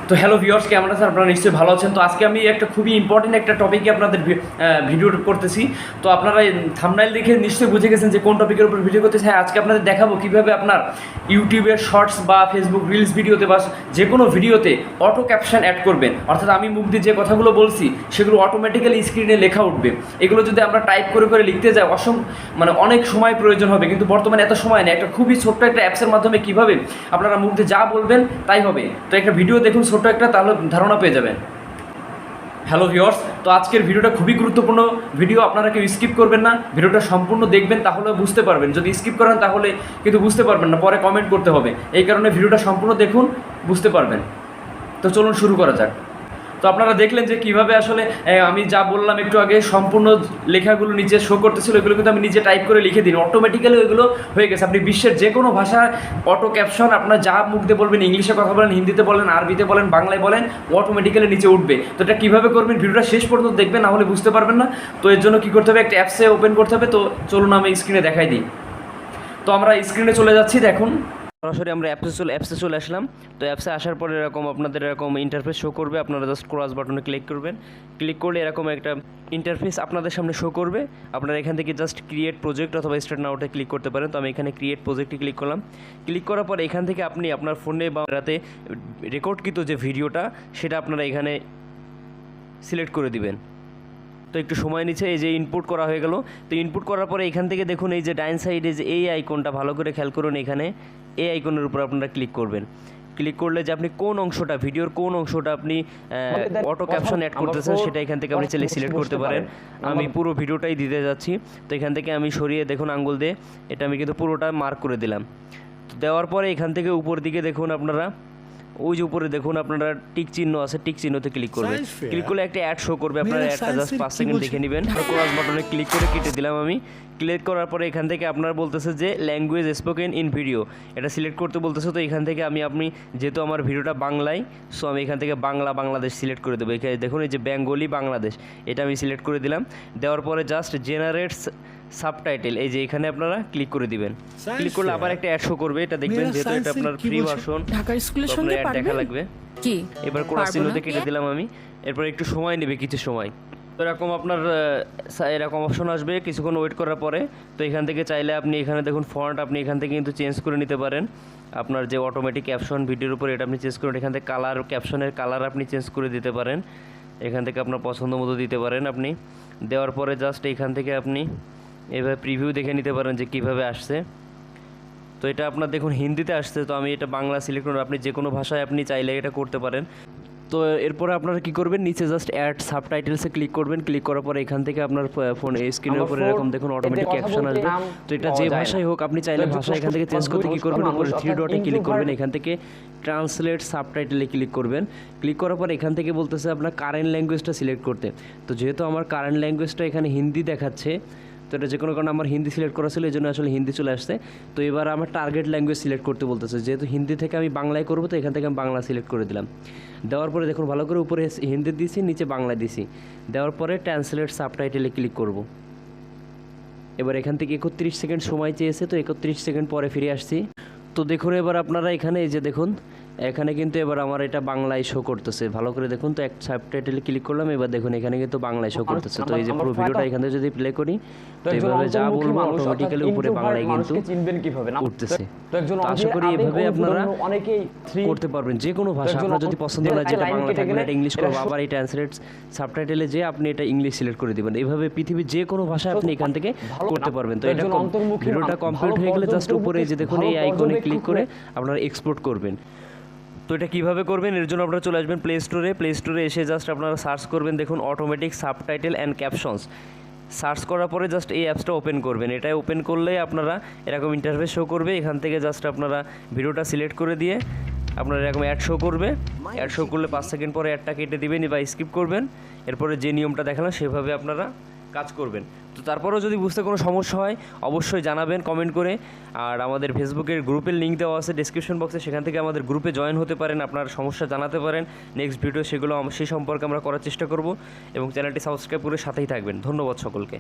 তো hello viewers, কেমন আছেন? আপনারা নিশ্চয়ই ভালো আছেন। তো আজকে আমি একটা খুবই ইম্পর্টেন্ট একটা টপিকে আপনাদের ভিডিও করতেছি। তো আপনারা থাম্বনেইল দেখে নিশ্চয়ই বুঝে গেছেন যে কোন টপিকের উপর ভিডিও করতেছি। হ্যাঁ, আজকে আপনাদের দেখাবো কীভাবে আপনার ইউটিউবের শর্টস বা ফেসবুক রিলস ভিডিওতে বা যে কোনো ভিডিওতে অটো ক্যাপশন অ্যাড করবেন। অর্থাৎ আমি মুখ দিয়ে যে কথাগুলো বলছি সেগুলো অটোমেটিক্যালি স্ক্রিনে লেখা উঠবে। এগুলো যদি আমরা টাইপ করে করে লিখতে যাই অনেক সময় প্রয়োজন হবে, কিন্তু বর্তমানে এত সময় নেই। একটা খুবই ছোট্ট একটা অ্যাপসের মাধ্যমে কীভাবে আপনারা মুখ দিয়ে যা বলবেন তাই হবে। তো একটা ভিডিও দেখুন ছোট্ট একটা, তাহলে ধারণা পেয়ে যাবেন। হ্যালো ভিউয়ার্স, তো আজকের ভিডিওটা খুবই গুরুত্বপূর্ণ ভিডিও। আপনারা কেউ স্কিপ করবেন না, ভিডিওটা সম্পূর্ণ দেখবেন, তাহলে বুঝতে পারবেন। যদি স্কিপ করেন তাহলে কিন্তু বুঝতে পারবেন না, পরে কমেন্ট করতে হবে। এই কারণে ভিডিওটা সম্পূর্ণ দেখুন, বুঝতে পারবেন। তো চলুন শুরু করা যাক। তো আপনারা দেখলেন যে কীভাবে আসলে আমি যা বললাম একটু আগে, সম্পূর্ণ লেখাগুলো নিচে শো করতেছিল। এগুলো কিন্তু আমি নিজে টাইপ করে লিখে দিন, অটোমেটিক্যালি ওইগুলো হয়ে গেছে। আপনি বিশ্বের যে কোনো ভাষা অটো ক্যাপশন আপনার যা মুখ দিয়ে বলবেন, ইংলিশে কথা বলেন, হিন্দিতে বলেন, আরবিতে বলেন, বাংলায় বলেন, অটোমেটিক্যালি নিচে উঠবে। তো এটা কীভাবে করবেন ভিডিওটা শেষ পর্যন্ত দেখবেন, না হলে বুঝতে পারবেন না। তো এর জন্য কী করতে হবে, একটা অ্যাপসে ওপেন করতে হবে। তো চলুন আমি স্ক্রিনে দেখাই দিই। তো আমরা স্ক্রিনে চলে যাচ্ছি, দেখুন সরাসরি আমরা অ্যাপসে চলে আসলাম। তো অ্যাপসে আসার পরে আপনাদের এরকম ইন্টারফেস শো করবে। আপনারা জাস্ট ক্রস বাটনে ক্লিক করবেন। ক্লিক করলে এরকম একটা ইন্টারফেস আপনাদের সামনে শো করবে। আপনারা এখান থেকে জাস্ট ক্রিয়েট প্রজেক্ট অথবা স্টার্ট নাওতে ক্লিক করতে পারেন। তো আমি এখানে ক্রিয়েট প্রজেক্টে ক্লিক করলাম। ক্লিক করার পরে এখান থেকে আপনি আপনার ফোনে বা রাতে রেকর্ডকৃত যে ভিডিওটা সেটা আপনারা এখানে সিলেক্ট করে দিবেন। তো একটু সময় নিচ্ছে, এই যে ইনপুট করা হয়ে গেল। তো ইনপুট করার পরে এখান থেকে দেখুন এই যে ডাইন সাইডে যে এই আইকনটা, ভালো করে খেয়াল করুন। এখানে এই আইকনের উপর আপনারা ক্লিক করবেন। ক্লিক করলে যে আপনি কোন অংশটা, ভিডিওর কোন অংশটা আপনি অটো ক্যাপশন অ্যাড করতেছেন সেটা এখান থেকে আপনি সিলেক্ট করতে পারেন। আমি পুরো ভিডিওটাই দিতে যাচ্ছি। তো এখান থেকে আমি সরিয়ে দেখুন আঙ্গুল দিয়ে এটা আমি কিন্তু পুরোটা মার্ক করে দিলাম। তো দেওয়ার পরে এখান থেকে উপর দিকে দেখুন আপনারা, ওই যে উপরে দেখুন আপনারা টিক চিহ্ন আছে, টিক চিহ্নতে ক্লিক করবেন। ক্লিক করলে একটা অ্যাড শো করবে। আপনারা অ্যাডটা জাস্ট 5 সেকেন্ড দেখে নেবেন। ক্রস বাটনে ক্লিক করে কেটে দিলাম আমি। ক্লিক করার পরে এখান থেকে আপনার বলতেছে যে ল্যাঙ্গুয়েজ স্পোকেন ইন ভিডিও, এটা সিলেক্ট করতে বলতেছে। তো এখান থেকে আপনি যেহেতু আমার ভিডিওটা বাংলায়, সো আমি এখান থেকে বাংলাদেশ সিলেক্ট করে দেবো। এখানে দেখুন এই যে বেঙ্গলি বাংলাদেশ, এটা আমি সিলেক্ট করে দিলাম। দেওয়ার পরে জাস্ট জেনারেটস সাবটাইটেল, এই যে এখানে আপনারা ক্লিক করে দিবেন। ক্লিক করলে আবার একটা অ্যাড শো করবে। এটা দেখবেন যেহেতু এটা আপনার ফ্রি ভার্সন, ঢাকা স্কুলের সঙ্গে অ্যাড দেখা লাগবে। কি এবার কোন চিহ্নতে কেটে দিলাম আমি। এরপর একটু সময় নেবে, কিছু সময়। তো এরকম আপনার এরকম অপশন আসবে কিছুক্ষণ ওয়েট করার পরে। তো এখান থেকে চাইলে আপনি এখানে দেখুন ফন্ট, আপনি এখান থেকে কিন্তু চেঞ্জ করে নিতে পারেন। আপনার যে অটোমেটিক ক্যাপশন ভিডিওর উপর, এটা আপনি চেঞ্জ করে এখান থেকে কালার, ক্যাপশনের কালার আপনি চেঞ্জ করে দিতে পারেন। এখান থেকে আপনার পছন্দ মতো দিতে পারেন আপনি। দেওয়ার পরে জাস্ট এখান থেকে আপনি এভাবে প্রিভিউ দেখে নিতে পারেন যে কীভাবে আসছে। তো এটা আপনার দেখুন হিন্দিতে আসছে, তো আমি এটা বাংলা সিলেক্ট করব। আপনি যে কোনো ভাষায় আপনি চাইলে এটা করতে পারেন। তো এরপরে আপনারা কী করবেন, নিচে জাস্ট অ্যাড সাবটাইটেলসে ক্লিক করবেন। ক্লিক করার পরে এখান থেকে আপনার ফোন স্ক্রিনের উপরে এরকম দেখুন অটোমেটিক ক্যাপশন আসবে। তো এটা যে ভাষায় হোক, আপনি চাইলে ভাষা এখান থেকে চেঞ্জ করতে কী করবেন, উপরে 3 ডটে ক্লিক করবেন। এখান থেকে ট্রান্সলেট সাবটাইটেলে ক্লিক করবেন। ক্লিক করার পর এখান থেকে বলতেছে আপনার কারেন্ট ল্যাঙ্গুয়েজটা সিলেক্ট করতে। তো যেহেতু আমার কারেন্ট ল্যাঙ্গুয়েজটা এখানে হিন্দি দেখাচ্ছে, তো এটা যে কোনো কারণে আমার হিন্দি সিলেক্ট করা ছিল, এই জন্য আসলে হিন্দি চলে আসছে। তো এবার আমার টার্গেট ল্যাঙ্গুয়েজ সিলেক্ট করতে বলতেছে। যেহেতু হিন্দি থেকে আমি বাংলায় করবো, তো এখান থেকে আমি বাংলা সিলেক্ট করে দিলাম। দেওয়ার পরে দেখুন ভালো করে উপরে হিন্দি দিয়েছি, নিচে বাংলায় দিয়েছি। দেওয়ার পরে ট্রান্সলেট সাবটাইটেলে ক্লিক করব। এবার এখান থেকে 31 সেকেন্ড সময় চেয়েছে, তো 31 সেকেন্ড পরে ফিরে আসছি। তো দেখুন এবার আপনারা এখানে এই যে দেখুন এখানে কিন্তু এবার আমার এটা বাংলায় শো করতেছে। ভালো করে দেখুন। তো এক সাবটাইটেলে ক্লিক করলাম, এবার দেখুন এখানে কিন্তু বাংলায় শো করতেছে। তো এই যে পুরো ভিডিওটা এখানে যদি প্লে করি, তো এইভাবে যা বলবো অটোমেটিক্যালি উপরে বাংলায় কিন্তু উঠতেছে। তো আশা করি এভাবে আপনারা করতে পারবেন যে কোনো ভাষা। আপনার যদি পছন্দ না যেটা বাংলা থাকবে এটা ইংলিশ করবো, আবার এই ট্রান্সলেট সাবটাইটেলে যে আপনি এটা ইংলিশ সিলেক্ট করে দিবেন। এইভাবে পৃথিবীর যে কোনো ভাষায় আপনি এখান থেকে করতে পারবেন। তো এটা ভিডিওটা কমপ্লিট হয়ে গেলে জাস্ট উপরে যে দেখুন এই আইকনে ক্লিক করে আপনারা এক্সপোর্ট করবেন। তো এটা কীভাবে করবেন, এর জন্য আপনারা চলে আসবেন প্লে স্টোরে এসে জাস্ট আপনারা সার্চ করবেন দেখুন automatic subtitle and captions. Search করার পরে জাস্ট এই অ্যাপসটা ওপেন করবেন। এটা ওপেন করলে আপনারা এরকম ইন্টারফেস শো করবে। এখান থেকে জাস্ট আপনারা ভিডিওটা সিলেক্ট করে দিয়ে আপনারা এরকম অ্যাড শো করবে। অ্যাড শো করলে 5 সেকেন্ড পরে অ্যাডটা কেটে দিবেন বা স্কিপ করবেন। এরপরে যে নিয়মটা দেখালাম সেভাবে আপনারা কাজ করবেন। তো তারপরেও যদি বুঝতে কোনো সমস্যা হয় অবশ্যই জানাবেন কমেন্ট করে। আর আমাদের ফেসবুকের গ্রুপের লিঙ্ক দেওয়া আছে ডেসক্রিপশন বক্সে, সেখান থেকে আমাদের গ্রুপে জয়েন হতে পারেন। আপনার সমস্যা জানাতে পারেন। নেক্সট ভিডিও সেগুলো সেই সম্পর্কে আমরা করার চেষ্টা করব। এবং চ্যানেলটি সাবস্ক্রাইব করে সাথেই থাকবেন। ধন্যবাদ সকলকে।